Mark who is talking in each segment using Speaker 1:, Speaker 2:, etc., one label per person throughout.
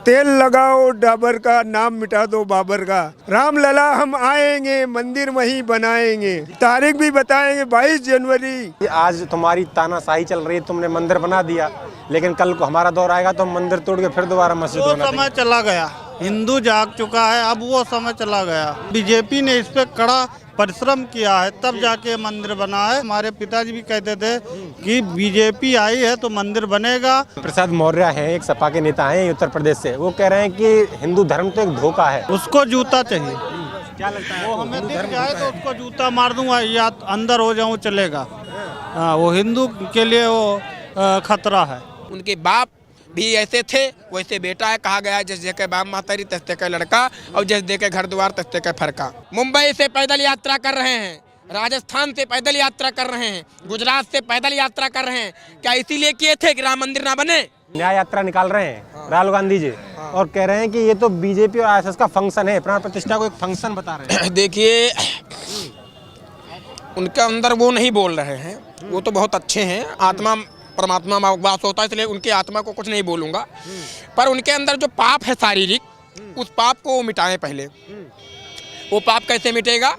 Speaker 1: तेल लगाओ डाबर का, नाम मिटा दो बाबर का। राम लला हम आएंगे, मंदिर वहीं बनाएंगे। तारीख भी बताएंगे 22 जनवरी।
Speaker 2: आज तुम्हारी तानाशाही चल रही है, तुमने मंदिर बना दिया, लेकिन कल को हमारा दौर आएगा तो हम मंदिर तोड़ के फिर दोबारा मस्जिद
Speaker 3: वो
Speaker 2: बना
Speaker 3: समय चला गया, हिंदू जाग चुका है, अब वो समय चला गया। बीजेपी ने इस पे कड़ा परिश्रम किया है, तब जाके मंदिर बना है। हमारे पिताजी भी कहते थे कि बीजेपी आई है तो मंदिर बनेगा।
Speaker 2: प्रसाद मौर्य हैं, एक सपा के नेता हैं उत्तर प्रदेश से, वो कह रहे हैं कि हिंदू धर्म तो एक धोखा है।
Speaker 3: उसको जूता चाहिए,
Speaker 2: क्या लगता है?
Speaker 3: वो हमें दिख जाए तो उसको जूता मार दूंगा या अंदर हो जाऊं चलेगा। हाँ, वो हिंदू के लिए वो खतरा है।
Speaker 4: उनके बाप भी ऐसे थे, वैसे बेटा है। कहा गया है जिस देखे बाप मातारी तस देखे लड़का, और जिस देखे घर द्वार तस देखे फरका। मुंबई से पैदल यात्रा कर रहे हैं, राजस्थान से पैदल यात्रा कर रहे हैं, गुजरात से पैदल यात्रा कर रहे हैं। क्या इसीलिए किए थे कि राम मंदिर ना बने?
Speaker 2: न्याय यात्रा निकाल रहे हैं राहुल गांधी जी, और कह रहे हैं कि ये तो बीजेपी और आरएसएस का फंक्शन है, प्राण प्रतिष्ठा को एक फंक्शन बता रहे हैं।
Speaker 4: देखिए, उनके अंदर वो नहीं बोल रहे हैं, वो तो बहुत अच्छे हैं, आत्मा परमात्मा वास होता है, इसलिए उनकी आत्मा को कुछ नहीं बोलूँगा। पर उनके अंदर जो पाप है शारीरिक, उस पाप को वो मिटाएं पहले। वो पाप कैसे मिटेगा?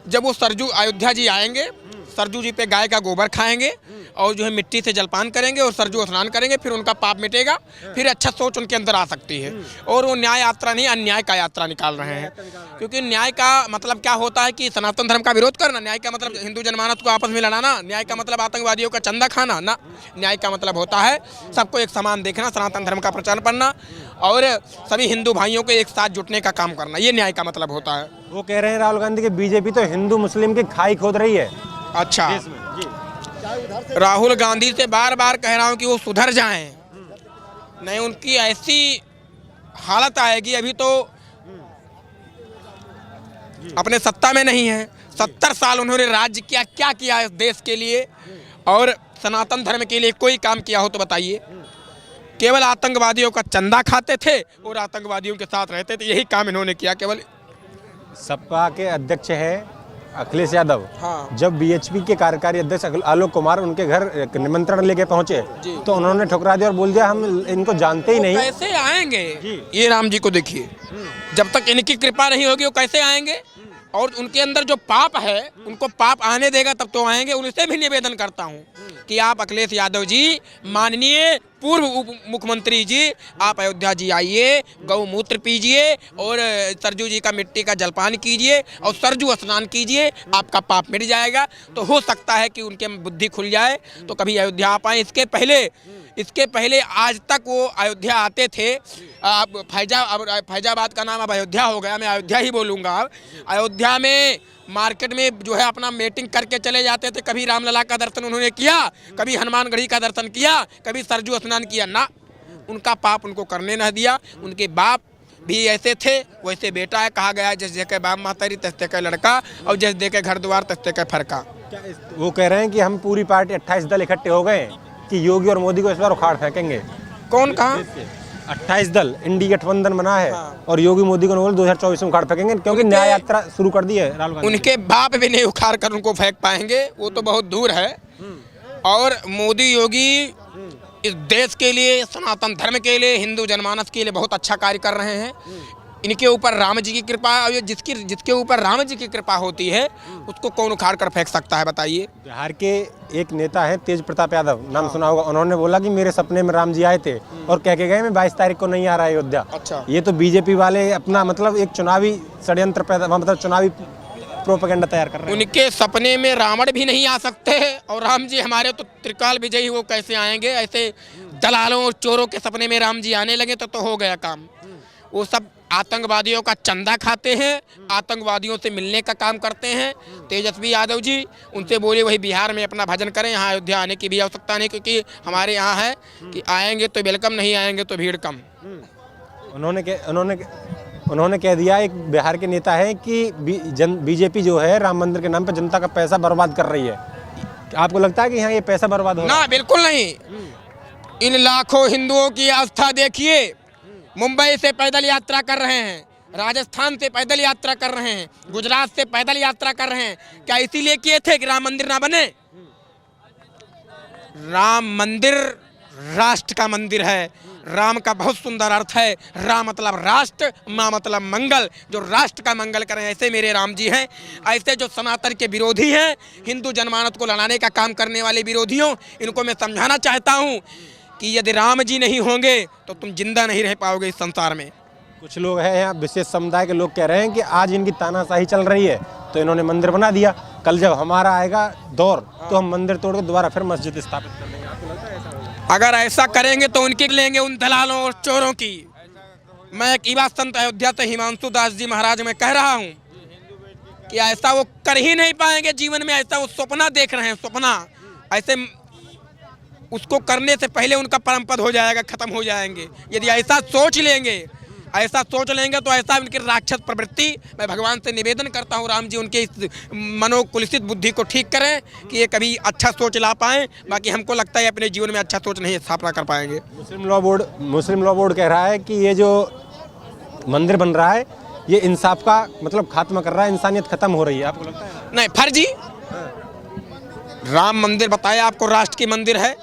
Speaker 4: जब वो सरजू अयोध्या जी आएंगे, सरजू जी पे गाय का गोबर खाएंगे और जो है मिट्टी से जलपान करेंगे और सरजू स्नान करेंगे, फिर उनका पाप मिटेगा, फिर अच्छा सोच उनके अंदर आ सकती है। और वो न्याय यात्रा नहीं, अन्याय का यात्रा निकाल रहे हैं। क्योंकि न्याय का मतलब क्या होता है कि सनातन धर्म का विरोध करना। न्याय का मतलब हिंदू जनमानस को आपस में लड़ाना। न्याय का मतलब आतंकवादियों का चंदा खाना ना। न्याय का मतलब होता है सबको एक समान देखना, सनातन धर्म का प्रचार करना और सभी हिंदू भाइयों को एक साथ जुटने का काम करना, ये न्याय का मतलब होता है।
Speaker 2: वो कह रहे हैं राहुल गांधी की बीजेपी तो हिंदू मुस्लिम की खाई खोद रही है।
Speaker 4: अच्छा, राहुल गांधी से बार बार कह रहा हूं कि वो सुधर जाएं, नहीं उनकी ऐसी हालत आएगी। अभी तो अपने सत्ता में नहीं है, 70 साल उन्होंने राज्य किया, क्या किया इस देश के लिए और सनातन धर्म के लिए कोई काम किया हो तो बताइए? केवल आतंकवादियों का चंदा खाते थे और आतंकवादियों के साथ रहते थे, यही काम इन्होंने किया केवल।
Speaker 2: सपा के अध्यक्ष है अखिलेश यादव,
Speaker 4: हाँ।
Speaker 2: जब बीएचपी के कार्यकारी अध्यक्ष आलोक कुमार उनके घर निमंत्रण लेके पहुंचे तो उन्होंने ठुकरा दिया और बोल दिया हम इनको जानते ही नहीं।
Speaker 4: कैसे आएंगे? ये राम जी को देखिए, जब तक इनकी कृपा नहीं होगी वो कैसे आएंगे? और उनके अंदर जो पाप है, उनको पाप आने देगा तब तो आएंगे। उनसे भी निवेदन करता हूं कि आप अखिलेश यादव जी, माननीय पूर्व उप मुख्यमंत्री जी, आप अयोध्या जी आइए, गौमूत्र पीजिए और सरजू जी का मिट्टी का जलपान कीजिए और सरजू स्नान कीजिए, आपका पाप मिट जाएगा। तो हो सकता है कि उनके बुद्धि खुल जाए तो कभी अयोध्या आ पाए। इसके पहले आज तक वो अयोध्या आते थे। फैजाबाद का नाम अब अयोध्या हो गया, मैं अयोध्या ही बोलूँगा। अब अयोध्या में मार्केट में जो है अपना मीटिंग करके चले जाते थे। कभी रामलला का दर्शन उन्होंने किया, कभी हनुमानगढ़ी का दर्शन किया, कभी सरजू स्नान किया ना। उनका पाप उनको करने न दिया। उनके बाप भी ऐसे थे, वैसे बेटा है। कहा गया है जिस देखे बाप मातारी तस देखे लड़का, और जिस देखे घर द्वार तस देखे फरका।
Speaker 2: वो कह रहे हैं कि हम पूरी पार्टी 28 दल इकट्ठे हो गए कि योगी और मोदी को इस बार उखाड़ फेंकेंगे।
Speaker 4: कौन कहा?
Speaker 2: 28 दल इंडी गठबंधन बना है,
Speaker 4: हाँ।
Speaker 2: और योगी मोदी को 2024 में उखाड़ फेंकेंगे, क्योंकि न्याय यात्रा शुरू कर दी है राहुल गांधी।
Speaker 4: उनके बाप भी नहीं उखाड़ कर उनको फेंक पाएंगे, वो तो बहुत दूर है। और मोदी योगी इस देश के लिए, सनातन धर्म के लिए, हिंदू जनमानस के लिए बहुत अच्छा कार्य कर रहे हैं। इनके ऊपर राम जी की कृपा, जिसके ऊपर राम जी की कृपा होती है उसको कौन उखाड़ कर फेंक सकता है बताइए?
Speaker 2: बिहार के एक नेता है तेज प्रताप यादव, नाम सुना होगा। उन्होंने बोला कि मेरे सपने में राम जी आए थे और कह के गए मैं 22 तारीख को नहीं आ रहा अयोध्या।
Speaker 4: अच्छा।
Speaker 2: ये तो बीजेपी वाले अपना मतलब एक चुनावी षड्यंत्र पैदा, मतलब चुनावी प्रोपेगेंडा तैयार कर रहे हैं।
Speaker 4: उनके सपने में रावण भी नहीं आ सकते और राम जी हमारे तो त्रिकाल विजयी, वो कैसे आएंगे? ऐसे दलालों और चोरों के सपने में राम जी आने लगे तो हो गया काम। वो सब आतंकवादियों का चंदा खाते हैं, आतंकवादियों से मिलने का काम करते हैं। तेजस्वी यादव जी, उनसे बोले वही बिहार में अपना भजन करें, यहाँ अयोध्या आने की भी आवश्यकता नहीं, क्योंकि हमारे यहाँ है कि आएंगे तो वेलकम, नहीं आएंगे तो भीड़ कम।
Speaker 2: उन्होंने कह दिया, एक बिहार के नेता है कि बीजेपी जो है राम मंदिर के नाम पर जनता का पैसा बर्बाद कर रही है। आपको लगता है कि यहाँ ये पैसा बर्बाद हो?
Speaker 4: ना, बिल्कुल नहीं। इन लाखों हिंदुओं की आस्था देखिए, मुंबई से पैदल यात्रा कर रहे हैं, राजस्थान से पैदल यात्रा कर रहे हैं, गुजरात से पैदल यात्रा कर रहे हैं। क्या इसीलिए किए थे कि राम मंदिर ना बने? राम मंदिर राष्ट्र का मंदिर है, राम का बहुत सुंदर अर्थ है। राम मतलब राष्ट्र, माँ मतलब मंगल। जो राष्ट्र का मंगल करें, ऐसे मेरे राम जी हैं। ऐसे जो सनातन के विरोधी हैं, हिंदू जनमानस को लड़ाने का काम करने वाले विरोधियों, इनको मैं समझाना चाहता हूँ कि यदि राम जी नहीं होंगे तो तुम जिंदा नहीं रह पाओगे इस संसार में।
Speaker 2: कुछ लोग हैं यहाँ, विशेष समुदाय के लोग कह रहे हैं कि आज इनकी तानाशाही चल रही है तो इन्होंने मंदिर बना दिया, कल जब हमारा आएगा दौर तो हम मंदिर तोड़ के दोबारा फिर मस्जिद स्थापित कर देंगे। आपको लगता है ऐसा होगा?
Speaker 4: अगर ऐसा करेंगे तो उनकी लेंगे, उन दलालों और चोरों की। मैं एक युवा संत अयोध्या से हिमांशु दास जी महाराज मैं कह रहा हूँ कि ऐसा वो कर ही नहीं पाएंगे जीवन में। ऐसा वो सपना देख रहे हैं, सपना। ऐसे उसको करने से पहले उनका परमपद हो जाएगा, खत्म हो जाएंगे। यदि ऐसा सोच लेंगे तो ऐसा उनकी राक्षस प्रवृत्ति, मैं भगवान से निवेदन करता हूँ राम जी उनके इस मनोकुलसित बुद्धि को ठीक करें कि ये कभी अच्छा सोच ला पाएँ। बाकी हमको लगता है अपने जीवन में अच्छा सोच नहीं स्थापना कर पाएंगे।
Speaker 2: मुस्लिम लॉ बोर्ड कह रहा है कि ये जो मंदिर बन रहा है ये इंसाफ का मतलब खात्मा कर रहा है, इंसानियत खत्म हो रही है। आपको लगता है?
Speaker 4: नहीं, फर्जी। राम मंदिर बताया आपको राष्ट्र की मंदिर है।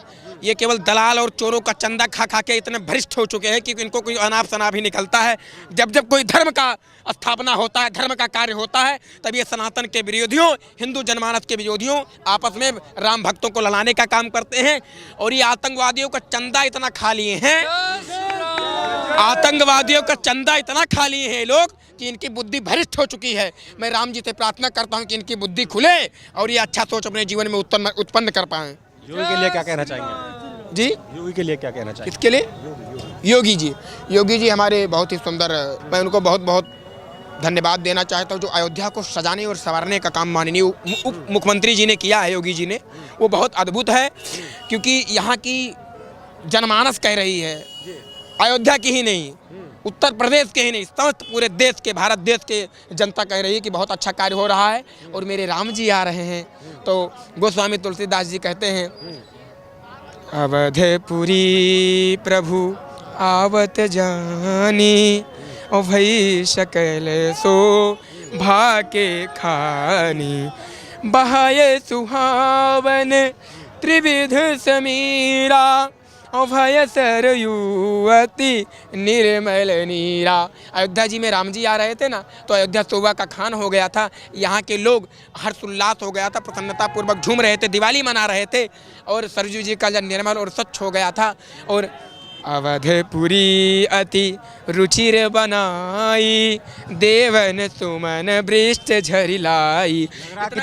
Speaker 4: ये केवल दलाल और चोरों का चंदा खा खा के इतने भ्रष्ट हो चुके हैं कि इनको कोई अनाप शनाप ही निकलता है। जब जब कोई धर्म का स्थापना होता है, धर्म का कार्य होता है, तब ये सनातन के विरोधियों, हिंदू जनमानस के विरोधियों आपस में राम भक्तों को लड़ाने का काम करते हैं। और ये आतंकवादियों का चंदा इतना खा लिए हैं, आतंकवादियों का चंदा इतना खा लिए हैं लोग कि इनकी बुद्धि भ्रष्ट हो चुकी है। मैं राम जी से प्रार्थना करता हूँ कि इनकी बुद्धि खुले और ये अच्छा सोच अपने जीवन में उत्पन्न कर पाएं।
Speaker 2: योगी के लिए क्या कहना चाहेंगे
Speaker 4: जी?
Speaker 2: योगी के लिए क्या कहना चाहिए?
Speaker 4: इसके लिए योगी जी हमारे बहुत ही सुंदर, मैं उनको बहुत बहुत धन्यवाद देना चाहता हूँ। जो अयोध्या को सजाने और संवारने का काम माननीय उप मुख्यमंत्री जी ने किया है, योगी जी ने, वो बहुत अद्भुत है। क्योंकि यहाँ की जनमानस कह रही है, अयोध्या की ही नहीं, उत्तर प्रदेश के ही नहीं, समस्त पूरे देश के, भारत देश के जनता कह रही है कि बहुत अच्छा कार्य हो रहा है और मेरे राम जी आ रहे हैं। तो गोस्वामी तुलसीदास जी कहते हैं, अवधपुरी प्रभु आवत जानी, ओ भई सकल सो भाके खानी, बहाये सुहावन त्रिविध समीरा, भय सरयुवती निर्मल नीरा। अयोध्या जी में राम जी आ रहे थे ना, तो अयोध्या शोभा का खान हो गया था। यहाँ के लोग हर्षोल्लास हो गया था, प्रसन्नता पूर्वक झूम रहे थे, दिवाली मना रहे थे। और सरयू जी का जल निर्मल और स्वच्छ हो गया था। और अवधपुरी अति रुचिर बनाई, देवन सुमन वृष्ट झरिलाई।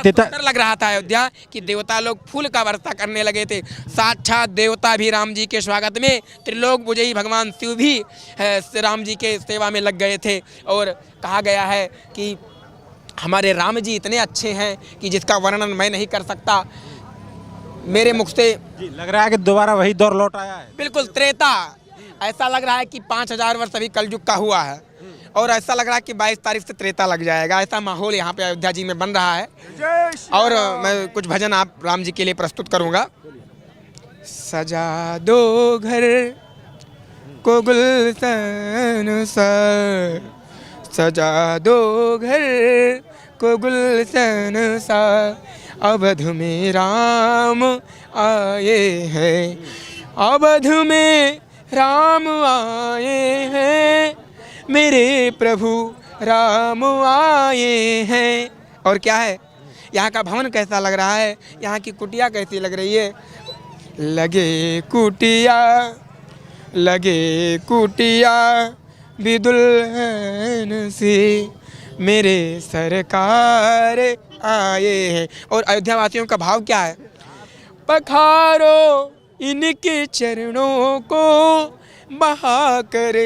Speaker 4: इतना लग रहा था अयोध्या कि देवता लोग फूल का वर्षा करने लगे थे। साक्षात देवता भी राम जी के स्वागत में, त्रिलोक विजयी भगवान शिव भी राम जी के सेवा में लग गए थे। और कहा गया है कि हमारे राम जी इतने अच्छे हैं कि जिसका वर्णन मैं नहीं कर सकता। मेरे मुख से
Speaker 2: लग रहा है कि दोबारा वही दौर लौट आया है।
Speaker 4: बिल्कुल त्रेता। ऐसा लग रहा है कि 5000 वर्ष अभी कलयुग का हुआ है और ऐसा लग रहा है कि 22 तारीख से त्रेता लग जाएगा। ऐसा माहौल यहाँ पे अयोध्या जी में बन रहा है। और मैं कुछ भजन आप राम जी के लिए प्रस्तुत करूँगा। सजा दो घर को गुलशन सा, सजा दो घर को गुलशन सा, अवध में राम आए हैं, अवध में राम आए हैं, मेरे प्रभु राम आए हैं। और क्या है, यहाँ का भवन कैसा लग रहा है, यहाँ की कुटिया कैसी लग रही है। लगे कुटिया बिदुल्हन से, मेरे सरकार आए हैं। और अयोध्या वासियों का भाव क्या है, पखारो इनके चरणों को, बहाकर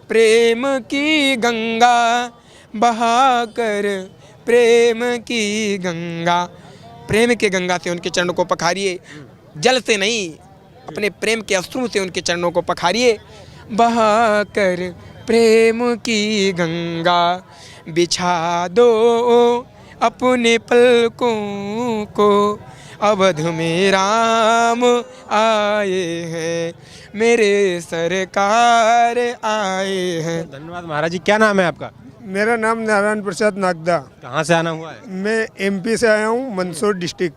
Speaker 4: प्रेम की गंगा, बहाकर प्रेम की गंगा। प्रेम के गंगा से उनके चरणों को पखारिए, जल से नहीं, अपने प्रेम के अश्रु से उनके चरणों को पखारिए। बहाकर प्रेम की गंगा, बिछा दो अपने पलकों को, अवध में राम आए हैं, मेरे सरकार आए हैं।
Speaker 2: धन्यवाद महाराज जी। क्या नाम है आपका?
Speaker 1: मेरा नाम नारायण प्रसाद नागदा।
Speaker 2: कहाँ से आना हुआ है?
Speaker 1: मैं एमपी से आया हूँ, मंदसौर डिस्ट्रिक्ट।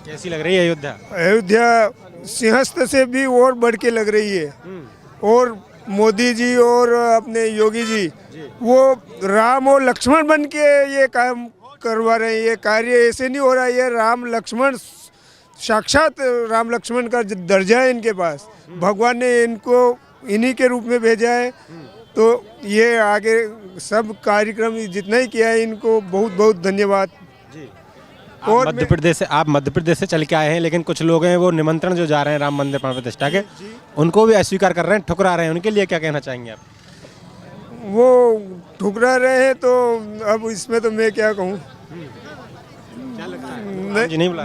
Speaker 2: कैसी लग रही है अयोध्या?
Speaker 1: अयोध्या सिंहस्थ से भी और बढ़ के लग रही है। और मोदी जी और अपने योगी जी वो राम और लक्ष्मण बन के ये काम करवा रहे हैं। ये कार्य ऐसे नहीं हो रहा है, ये राम लक्ष्मण साक्षात राम लक्ष्मण का दर्जा है इनके पास। भगवान ने इनको इन्हीं के रूप में भेजा है। तो ये आगे सब कार्यक्रम जितना ही किया है इनको बहुत बहुत धन्यवाद।
Speaker 2: और आप मध्य प्रदेश से चल के आए हैं, लेकिन कुछ लोग हैं वो निमंत्रण जो जा रहे हैं राम मंदिर प्राण प्रतिष्ठा के, उनको भी अस्वीकार कर रहे हैं, ठुकरा रहे हैं। उनके लिए क्या कहना चाहेंगे आप?
Speaker 1: वो ठुकरा रहे हैं तो अब इसमें तो मैं क्या कहूँ।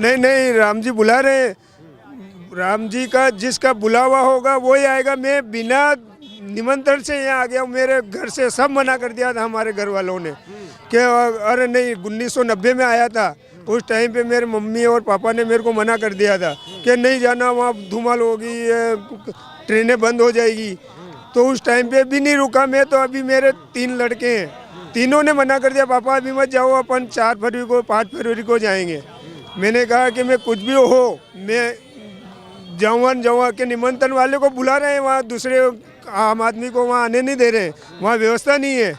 Speaker 1: नहीं, राम जी बुला रहे हैं। राम जी का जिसका बुलावा होगा वही आएगा। मैं बिना निमंत्रण से यहाँ आ गया। मेरे घर से सब मना कर दिया था हमारे घर वालों ने कि अरे नहीं, 1990 में आया था उस टाइम पे मेरे मम्मी और पापा ने मेरे को मना कर दिया था कि नहीं जाना, वहाँ धूमल होगी, ट्रेनें बंद हो जाएगी। तो उस टाइम पे भी नहीं रुका मैं। तो अभी मेरे 3 लड़के हैं, तीनों ने मना कर दिया, पापा अभी मत जाओ, अपन 4 फरवरी को 5 फरवरी को जाएंगे। मैंने कहा कि मैं कुछ भी हो मैं जाऊँगा कि निमंत्रण वाले को बुला रहे हैं, वहाँ दूसरे आम आदमी को वहाँ आने नहीं दे रहे हैं, वहाँ व्यवस्था नहीं है।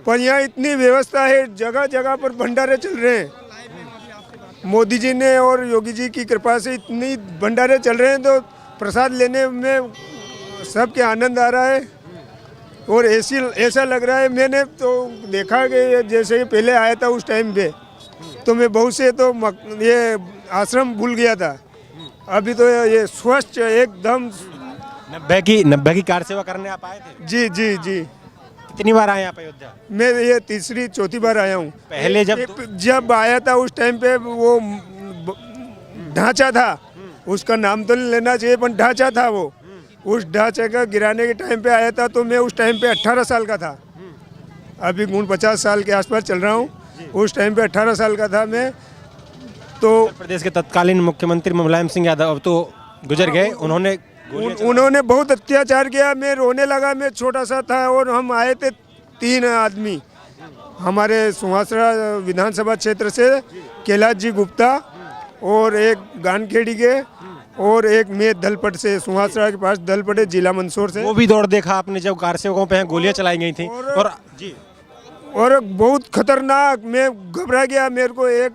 Speaker 1: पर यहाँ इतनी व्यवस्था है, जगह जगह पर भंडारे चल रहे हैं। मोदी जी ने और योगी जी की कृपा से इतनी भंडारे चल रहे हैं, तो प्रसाद लेने में सबके आनंद आ रहा है। और ऐसा लग रहा है, मैंने तो देखा कि जैसे पहले आया था उस टाइम पे तो मैं बहुत से तो ये आश्रम भूल गया था। अभी तो ये स्वच्छ एकदम।
Speaker 2: 90 की कार सेवा करने आप आए थे?
Speaker 1: जी जी जी।
Speaker 2: कितनी बार आए आप अयोध्या?
Speaker 1: मैं ये तीसरी चौथी बार आया हूँ।
Speaker 2: पहले
Speaker 1: जब आया था उस टाइम पे वो ढांचा था, उसका नाम तो नहीं लेना चाहिए, पर ढांचा था वो। उस ढांचे का गिराने के टाइम पे आया था। तो मैं उस टाइम पे 18 साल का था। अभी 49 साल के आसपास चल रहा हूँ। उस टाइम पे 18 साल का था मैं। तो
Speaker 2: उत्तर प्रदेश के तत्कालीन मुख्यमंत्री मुलायम सिंह यादव अब तो गुजर गए,
Speaker 1: उन्होंने बहुत अत्याचार किया। मैं रोने लगा। मैं छोटा सा था और हम आए थे 3 आदमी हमारे सुहासरा विधानसभा क्षेत्र से, कैलाश जी गुप्ता और एक गानखेड़ी के और एक मैं दलपट से, सुहासरा के पास दलपट है, जिला मंदसौर से।
Speaker 2: वो भी दौड़ देखा आपने जब कार सेवकों पे गोलियां चलाई गई थी?
Speaker 1: और बहुत खतरनाक, मैं घबरा गया। मेरे को एक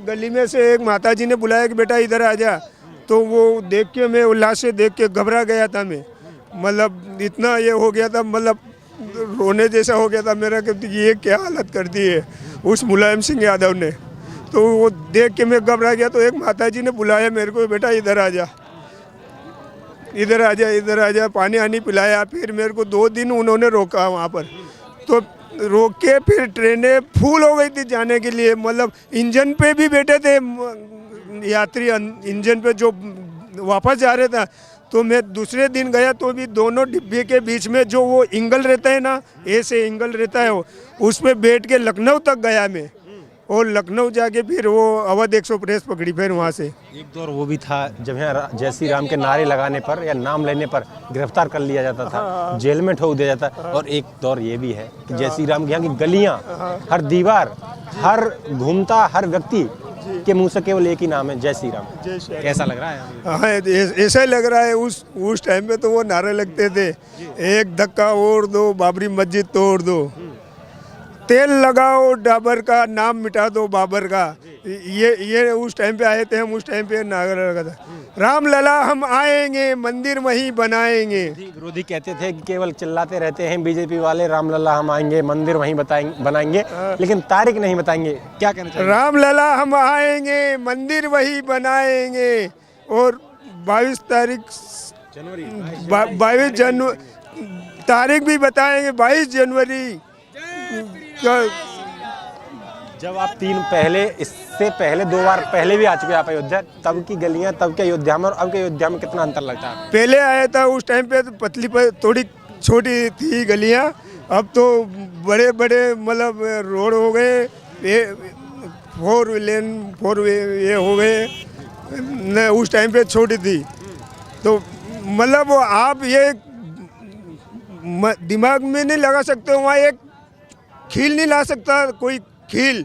Speaker 1: गली में से एक माताजी ने बुलाया कि बेटा इधर आ जा। तो वो देख के मैं उल्लास से देख के घबरा गया था मैं। मतलब इतना ये हो गया था, मतलब रोने जैसा हो गया था मेरा कि ये क्या हालत कर दी है उस मुलायम सिंह यादव ने। तो वो देख के मैं घबरा गया। तो एक माताजी ने बुलाया मेरे को, बेटा इधर आ जा, इधर आ जा, इधर आ जा। पानी आनी पिलाया। फिर मेरे को 2 दिन उन्होंने रोका वहाँ पर। तो रोक के फिर ट्रेनें फुल हो गई थी जाने के लिए। मतलब इंजन पे भी बैठे थे यात्री, इंजन पे जो वापस जा रहे था। तो मैं दूसरे दिन गया तो भी दोनों डिब्बे के बीच में जो वो इंगल रहता है ना, ऐसे इंगल रहता है वो, उस पर बैठ के लखनऊ तक गया मैं। और लखनऊ जाके फिर वो अवध एक्सप्रेस पकड़ी। फिर वहाँ से
Speaker 2: एक दौर वो भी था जब यहाँ जय श्री राम के नारे लगाने पर या नाम लेने पर गिरफ्तार कर लिया जाता था, जेल में ठोक दिया जाता। और एक दौर ये भी है कि जय श्री राम के यहाँ की गलियाँ, हर दीवार, हर घूमता हर व्यक्ति के मुंह से केवल एक ही नाम है, जय श्री राम। कैसा लग रहा है?
Speaker 1: हाँ, ऐसा ही लग रहा है। उस टाइम पे तो वो नारे लगते थे, एक धक्का और दो, बाबरी मस्जिद तोड़ दो, तेल लगाओ डाबर का, नाम मिटा दो बाबर का। ये उस टाइम पे आए थे हम। उस टाइम पे नारा लगा था, राम लला हम आएंगे, मंदिर वहीं बनाएंगे।
Speaker 2: विरोधी कहते थे कि केवल चिल्लाते रहते हैं बीजेपी वाले, राम लला हम आएंगे, मंदिर वहीं बनाएंगे, लेकिन तारीख नहीं बताएंगे। क्या कहना चाहिए?
Speaker 1: राम लला हम आएंगे, मंदिर वहीं बनाएंगे। और 22 जनवरी तारीख भी बताएंगे, 22 जनवरी।
Speaker 2: जब आप इससे पहले 2 बार पहले भी आ चुके आप अयोध्या, तब की गलियां, तब के अयोध्या में और अब के अयोध्या में कितना अंतर लगता है?
Speaker 1: पहले आया था उस टाइम पे तो पतली पर थोड़ी छोटी थी गलियां। अब तो बड़े बड़े मतलब रोड हो गए, 4 लेन 4 वे ये हो गए न। उस टाइम पे छोटी थी। तो मतलब आप ये दिमाग में नहीं लगा सकते। वहाँ एक खील नहीं ला सकता कोई खील।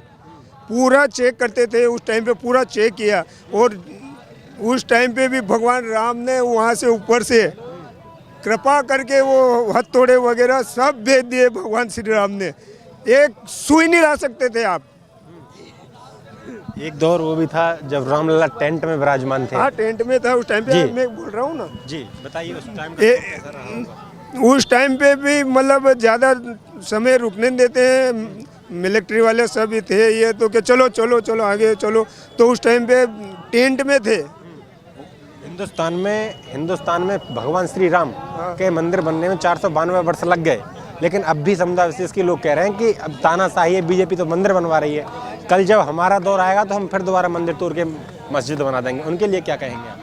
Speaker 1: पूरा चेक करते थे उस टाइम पे, पूरा चेक किया। और उस टाइम पे भी भगवान राम ने वहाँ से ऊपर से कृपा करके वो हथौड़े वगैरह सब भेज दिए भगवान श्री राम ने, एक सुई नहीं ला सकते थे आप।
Speaker 2: एक दौर वो भी था जब रामलला टेंट में विराजमान थे।
Speaker 1: हाँ टेंट में था उस टाइम पे,
Speaker 2: जी।
Speaker 1: मैं बोल रहा हूँ ना।
Speaker 2: जी बताइए उस टाइम
Speaker 1: उस टाइम पे भी मतलब ज़्यादा समय रुकने नहीं देते हैं, मिलिट्री वाले सब ही थे ये तो कि चलो चलो चलो आगे चलो, तो उस टाइम पे टेंट में थे।
Speaker 2: हिंदुस्तान में भगवान श्री राम के मंदिर बनने में 492 वर्ष लग गए, लेकिन अब भी समुदाय विशेष के लोग कह रहे हैं कि अब तानाशाही है, बीजेपी तो मंदिर बनवा रही है, कल जब हमारा दौर आएगा तो हम फिर दोबारा मंदिर तोड़ के मस्जिद बना देंगे। उनके लिए क्या कहेंगे आप?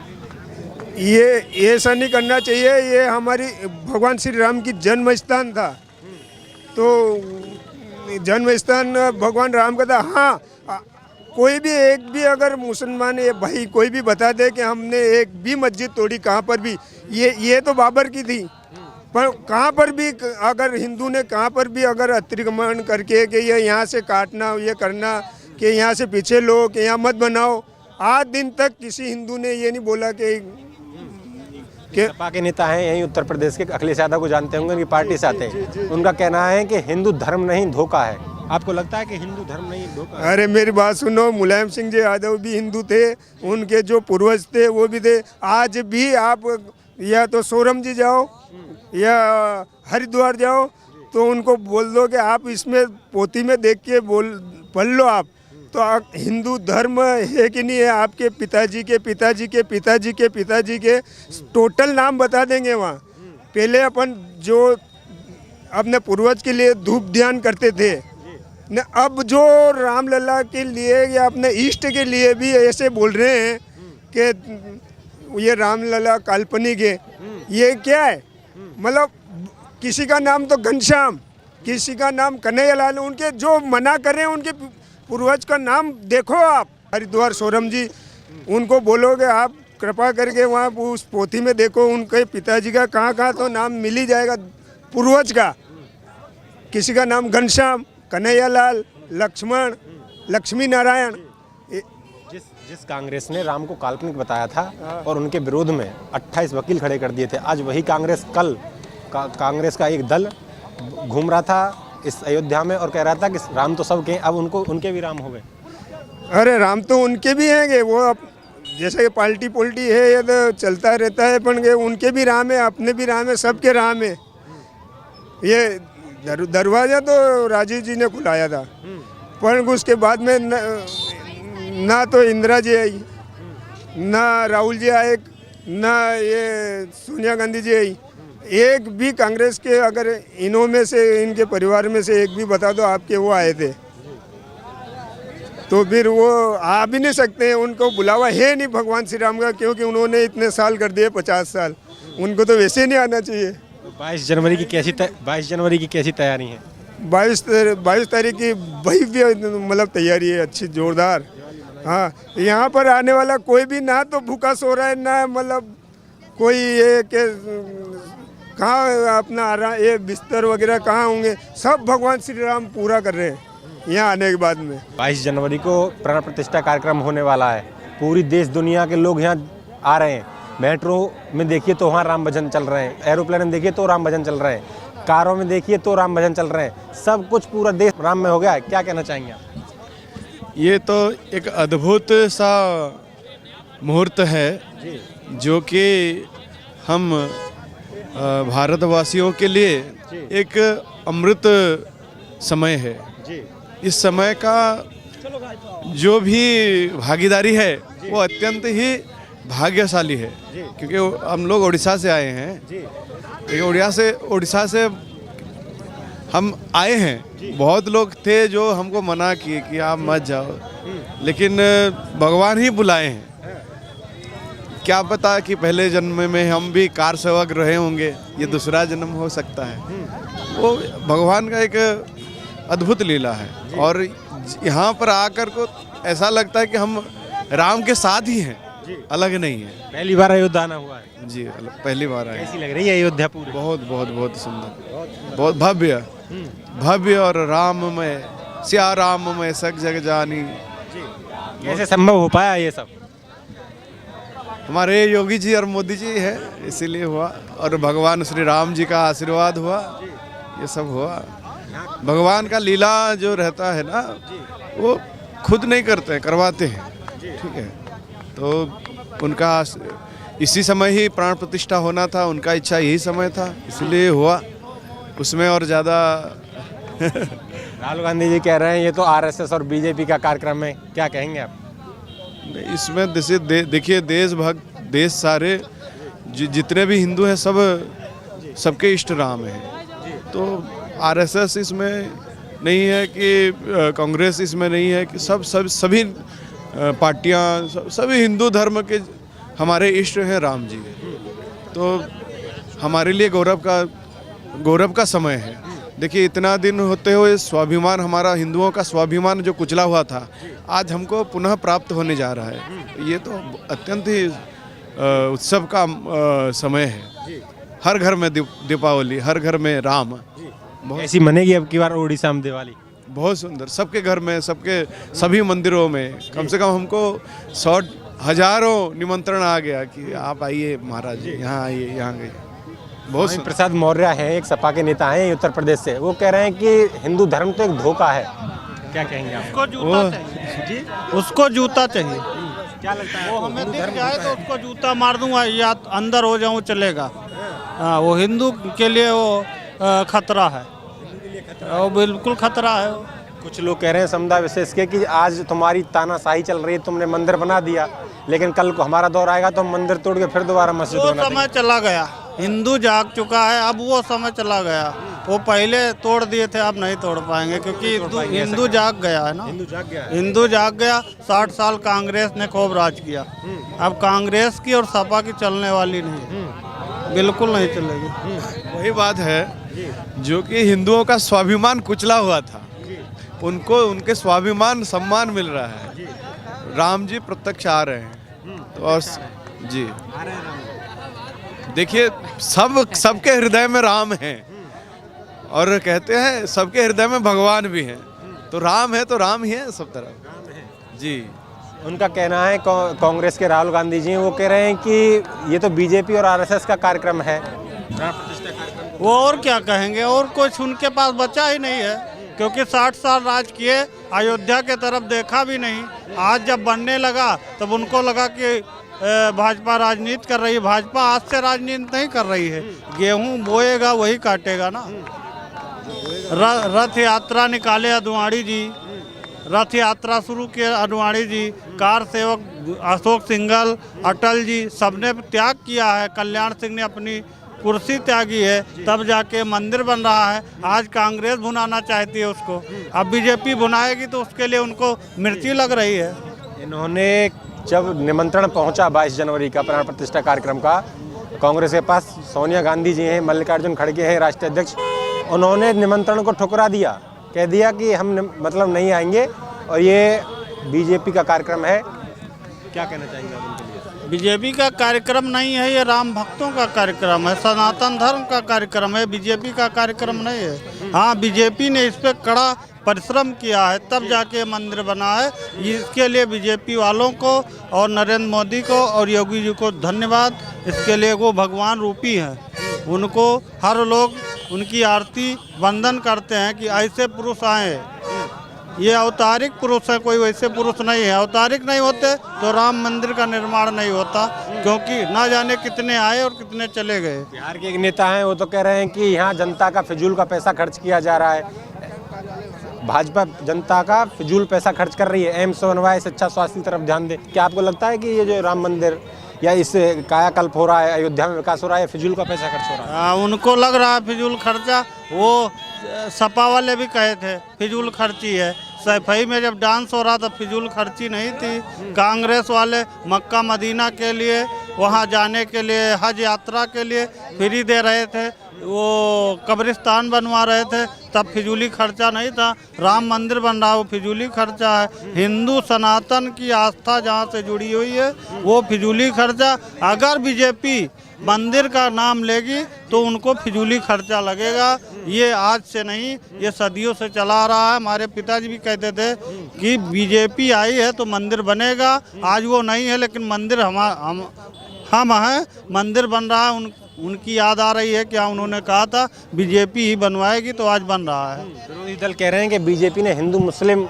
Speaker 1: ये ऐसा नहीं करना चाहिए, ये हमारी भगवान श्री राम की जन्म स्थान था, तो जन्म स्थान भगवान राम का था। हाँ कोई भी एक भी अगर मुसलमान ये भाई कोई भी बता दे कि हमने एक भी मस्जिद तोड़ी कहाँ पर भी, ये तो बाबर की थी, पर कहाँ पर भी अगर हिंदू ने कहाँ पर भी अगर अतिक्रमण करके कि ये यहाँ से काटना ये करना कि यहाँ से पीछे लो कि यहाँ मत बनाओ, आज दिन तक किसी हिंदू ने ये नहीं बोला कि
Speaker 2: सपा के नेता हैं यहीं उत्तर प्रदेश के, अखिलेश यादव को जानते होंगे, उनकी पार्टी से आते हैं, उनका कहना है कि हिंदू धर्म नहीं धोखा है। आपको लगता है कि हिंदू धर्म नहीं धोखा है?
Speaker 1: अरे मेरी बात सुनो, मुलायम सिंह जी यादव भी हिंदू थे, उनके जो पूर्वज थे वो भी थे। आज भी आप या तो सोरम जी जाओ या हरिद्वार जाओ तो उनको बोल दो कि आप इसमें पोथी में देख के पढ़ लो आप, तो हिंदू धर्म है कि नहीं है, आपके पिताजी के पिताजी के पिताजी के पिताजी के टोटल नाम बता देंगे वहाँ। पहले अपन जो अपने पूर्वज के लिए धूप ध्यान करते थे न, अब जो रामलला के लिए या अपने इष्ट के लिए भी ऐसे बोल रहे हैं कि ये रामलला काल्पनिक है, ये क्या है? मतलब किसी का नाम तो घनश्याम, किसी का नाम कन्हैयालाल, उनके जो मना कर रहे हैं उनके पूर्वज का नाम देखो आप। हरिद्वार सोरम जी, उनको बोलोगे आप कृपा करके वहाँ उस पोथी में देखो उनके पिताजी का कहाँ कहाँ तो नाम मिल ही जाएगा पूर्वज का। किसी का नाम घनश्याम, कन्हैयालाल, लक्ष्मण, लक्ष्मी नारायण।
Speaker 2: जिस कांग्रेस ने राम को काल्पनिक बताया था और उनके विरोध में 28 वकील खड़े कर दिए थे, आज वही कांग्रेस कल कांग्रेस का एक दल घूम रहा था इस अयोध्या में और कह रहा था कि राम तो सबके, अब उनके भी राम हो गए।
Speaker 1: अरे राम तो उनके भी हैं, वो अब जैसे पार्टी पोल्टी है ये तो चलता रहता है, पर उनके भी राम है, अपने भी राम है, सबके राम है। ये दरवाज़ा तो राजीव जी ने खुलाया था, पर उसके बाद में ना तो इंदिरा जी आई, ना राहुल जी आए, ना ये सोनिया गांधी जी आई। एक भी कांग्रेस के अगर इन्हों में से इनके परिवार में से एक भी बता दो आपके वो आए थे, तो फिर वो आ भी नहीं सकते हैं, उनको बुलावा है नहीं भगवान श्री राम का, क्योंकि उन्होंने इतने साल कर दिए 50 साल, उनको तो वैसे नहीं आना चाहिए।
Speaker 2: 22 जनवरी की कैसी तैयारी है?
Speaker 1: 22 तारीख की भव्य मतलब तैयारी है, अच्छी जोरदार। हाँ यहाँ पर आने वाला कोई भी ना तो भूखा सो रहा है, ना मतलब कोई ये के कहाँ अपना आ रहा, ये बिस्तर वगैरह कहाँ होंगे, सब भगवान श्री राम पूरा कर रहे हैं यहाँ आने के बाद में।
Speaker 2: 22 जनवरी को प्राण प्रतिष्ठा कार्यक्रम होने वाला है, पूरी देश दुनिया के लोग यहाँ आ रहे हैं। मेट्रो में देखिए तो वहाँ राम भजन चल रहे हैं, एरोप्लेन में देखिए तो राम भजन चल रहे हैं, कारों में देखिए तो राम भजन चल रहे हैं, सब कुछ पूरा देश राम में हो गया है। क्या कहना चाहेंगे आप?
Speaker 5: ये तो एक अद्भुत सा मुहूर्त है जो कि हम भारतवासियों के लिए एक अमृत समय है। इस समय का जो भी भागीदारी है वो अत्यंत ही भाग्यशाली है, क्योंकि हम लोग उड़ीसा से आए हैं, उड़ीसा से हम आए हैं। बहुत लोग थे जो हमको मना किए कि आप मत जाओ, लेकिन भगवान ही बुलाए हैं। क्या पता कि पहले जन्म में हम भी कार सेवक रहे होंगे, ये दूसरा जन्म हो सकता है। वो भगवान का एक अद्भुत लीला है, और यहाँ पर आकर को ऐसा लगता है कि हम राम के साथ ही हैं, अलग नहीं है।
Speaker 2: पहली बार अयोध्या आना हुआ है
Speaker 5: जी, पहली बार आए।
Speaker 2: कैसी लग रही है अयोध्या पूरी?
Speaker 5: बहुत बहुत बहुत सुंदर, बहुत भव्य और राममय, सिया राममय सग जग जानी।
Speaker 2: कैसे संभव हो पाया ये सब?
Speaker 5: हमारे योगी जी और मोदी जी है, इसीलिए हुआ। और भगवान श्री राम जी का आशीर्वाद हुआ, ये सब हुआ। भगवान का लीला जो रहता है ना, वो खुद नहीं करते, करवाते हैं, ठीक है। तो उनका इसी समय ही प्राण प्रतिष्ठा होना था, उनका इच्छा यही समय था, इसलिए हुआ। उसमें और ज़्यादा
Speaker 2: राहुल गांधी जी कह रहे हैं ये तो आरएसएस और बीजेपी का कार्यक्रम है, क्या कहेंगे आप?
Speaker 5: इसमें देखिए देश सारे जितने भी हिंदू हैं सबके इष्ट राम हैं। तो आरएसएस इसमें नहीं है कि कांग्रेस इसमें नहीं है कि सभी पार्टियां सभी हिंदू धर्म के हमारे इष्ट हैं राम जी। तो हमारे लिए गौरव का समय है। देखिए इतना दिन होते हुए स्वाभिमान, हमारा हिंदुओं का स्वाभिमान जो कुचला हुआ था, आज हमको पुनः प्राप्त होने जा रहा है। ये तो अत्यंत ही उत्सव का समय है। हर घर में दीपावली, हर घर में राम।
Speaker 2: ऐसी मनेगी अब की बार उड़ीसा में दिवाली?
Speaker 5: बहुत सुंदर, सबके घर में, सभी मंदिरों में कम से कम हमको 100 हजारों निमंत्रण आ गया कि आप आइए महाराज जी, यहाँ आइए, यहाँ गए। बहुत
Speaker 2: स्वामी प्रसाद मौर्य हैं, एक सपा के नेता हैं उत्तर प्रदेश से, वो कह रहे हैं कि हिंदू धर्म तो एक धोखा है, क्या कहेंगे आप?
Speaker 3: उसको जूता चाहिए, उसको जूता चाहिए।
Speaker 2: क्या लगता है
Speaker 3: वो हमें दिख जाए तो उसको जूता मार दूंगा या अंदर हो जाऊं चलेगा। हाँ, वो हिंदू के लिए वो खतरा है, वो बिल्कुल खतरा है।
Speaker 2: कुछ लोग कह रहे हैं समुदाय विशेष के कि आज तुम्हारी तानाशाही चल रही है, तुमने मंदिर बना दिया, लेकिन कल को हमारा दौर आएगा तो हम मंदिर तोड़ के फिर दोबारा मस्जिद
Speaker 3: वो
Speaker 2: बना देंगे।
Speaker 3: समय चला गया, हिंदू जाग चुका है, अब वो समय चला गया। वो पहले तोड़ दिए थे, अब नहीं तोड़ पाएंगे क्योंकि हिंदू जाग गया है ना। हिंदू जाग गया। 60 साल कांग्रेस ने खूब राज किया, अब कांग्रेस की और सपा की चलने वाली नहीं, बिल्कुल नहीं चलेगी।
Speaker 5: वही बात है जो कि हिंदुओं का स्वाभिमान कुचला हुआ था, उनको उनके स्वाभिमान सम्मान मिल रहा है। राम जी प्रत्यक्ष आ रहे हैं तो और जी देखिए सबके हृदय में राम हैं, और कहते हैं सबके हृदय में भगवान भी हैं। तो राम है तो राम ही है सब तरफ जी।
Speaker 2: उनका कहना है, कांग्रेस के राहुल गांधी जी वो कह रहे हैं कि ये तो बीजेपी और आरएसएस का कार्यक्रम है।
Speaker 3: वो और क्या कहेंगे, और कुछ उनके पास बचा ही नहीं है क्योंकि 60 साल राज किए, अयोध्या के तरफ देखा भी नहीं। आज जब बनने लगा तब उनको लगा कि भाजपा राजनीति कर रही है। भाजपा आज से राजनीति नहीं कर रही है, गेहूं बोएगा वही काटेगा ना। रथ यात्रा निकाले अडवाणी जी, रथ यात्रा शुरू किए अडवाणी जी, कार सेवक अशोक सिंघल, अटल जी सबने त्याग किया है। कल्याण सिंह ने अपनी कुर्सी त्यागी है, तब जाके मंदिर बन रहा है। आज कांग्रेस भुनाना चाहती है उसको, अब बीजेपी भुनाएगी तो उसके लिए उनको मिर्ची लग रही है।
Speaker 2: इन्होंने जब निमंत्रण पहुंचा 22 जनवरी का प्राण प्रतिष्ठा कार्यक्रम का, कांग्रेस के पास सोनिया गांधी जी हैं, मल्लिकार्जुन खड़गे हैं राष्ट्रीय अध्यक्ष, उन्होंने निमंत्रण को ठुकरा दिया, कह दिया कि हम मतलब नहीं आएंगे और ये बीजेपी का कार्यक्रम है। क्या कहना चाहेंगे आप उनके लिए?
Speaker 3: बीजेपी का कार्यक्रम नहीं है, ये राम भक्तों का कार्यक्रम है, सनातन धर्म का कार्यक्रम है, बीजेपी का कार्यक्रम नहीं है। हाँ, बीजेपी ने इस पर कड़ा परिश्रम किया है तब जाके मंदिर बना है। इसके लिए बीजेपी वालों को और नरेंद्र मोदी को और योगी जी को धन्यवाद। इसके लिए वो भगवान रूपी हैं, उनको हर लोग उनकी आरती वंदन करते हैं कि ऐसे पुरुष आए। ये अवतारिक पुरुष है, कोई वैसे पुरुष नहीं है। अवतारिक नहीं होते तो राम मंदिर का निर्माण नहीं होता, क्योंकि ना जाने कितने आए और कितने चले गए।
Speaker 2: बिहार के एक नेता हैं, वो तो कह रहे हैं कि यहाँ जनता का फिजूल का पैसा खर्च किया जा रहा है, भाजपा जनता का फिजूल पैसा खर्च कर रही है, एम्स बनवाए, शिक्षा स्वास्थ्य की तरफ ध्यान दे। क्या आपको लगता है कि ये जो राम मंदिर या इस कायाकल्प हो रहा है, अयोध्या में विकास हो रहा है, फिजूल का पैसा खर्च हो रहा है?
Speaker 3: उनको लग रहा है फिजूल खर्चा। वो सपा वाले भी कहे थे फिजूल खर्ची है। सैफई में जब डांस हो रहा था फिजूल खर्ची नहीं थी। कांग्रेस वाले मक्का मदीना के लिए, वहाँ जाने के लिए, हज यात्रा के लिए फ्री दे रहे थे, वो कब्रिस्तान बनवा रहे थे, तब फिजूली खर्चा नहीं था। राम मंदिर बन रहा है, वो फिजूली खर्चा है। हिंदू सनातन की आस्था जहाँ से जुड़ी हुई है वो फिजूली खर्चा। अगर बीजेपी मंदिर का नाम लेगी तो उनको फिजूली खर्चा लगेगा। ये आज से नहीं, ये सदियों से चला रहा है। हमारे पिताजी भी कहते थे कि बीजेपी आई है तो मंदिर बनेगा। आज वो नहीं है, लेकिन मंदिर हम हैं, मंदिर बन रहा है। उनकी याद आ रही है, क्या उन्होंने कहा था बीजेपी ही बनवाएगी, तो आज बन रहा है।
Speaker 2: विरोधी दल कह रहे हैं कि बीजेपी ने हिंदू मुस्लिम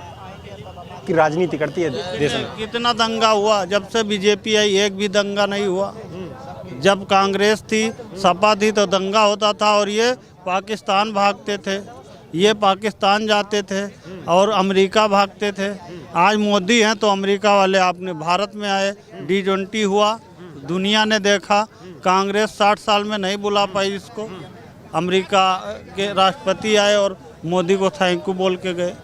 Speaker 2: की राजनीति करती है देश में।
Speaker 3: कितना दंगा हुआ जब से बीजेपी आई, एक भी दंगा नहीं हुआ। जब कांग्रेस थी, सपा थी, तो दंगा होता था और ये पाकिस्तान भागते थे, ये पाकिस्तान जाते थे और अमेरिका भागते थे। आज मोदी हैं तो अमेरिका वाले आपने भारत में आए, G20 हुआ, दुनिया ने देखा। कांग्रेस 60 साल में नहीं बुला पाई इसको। अमेरिका के राष्ट्रपति आए और मोदी को थैंक यू बोल के गए।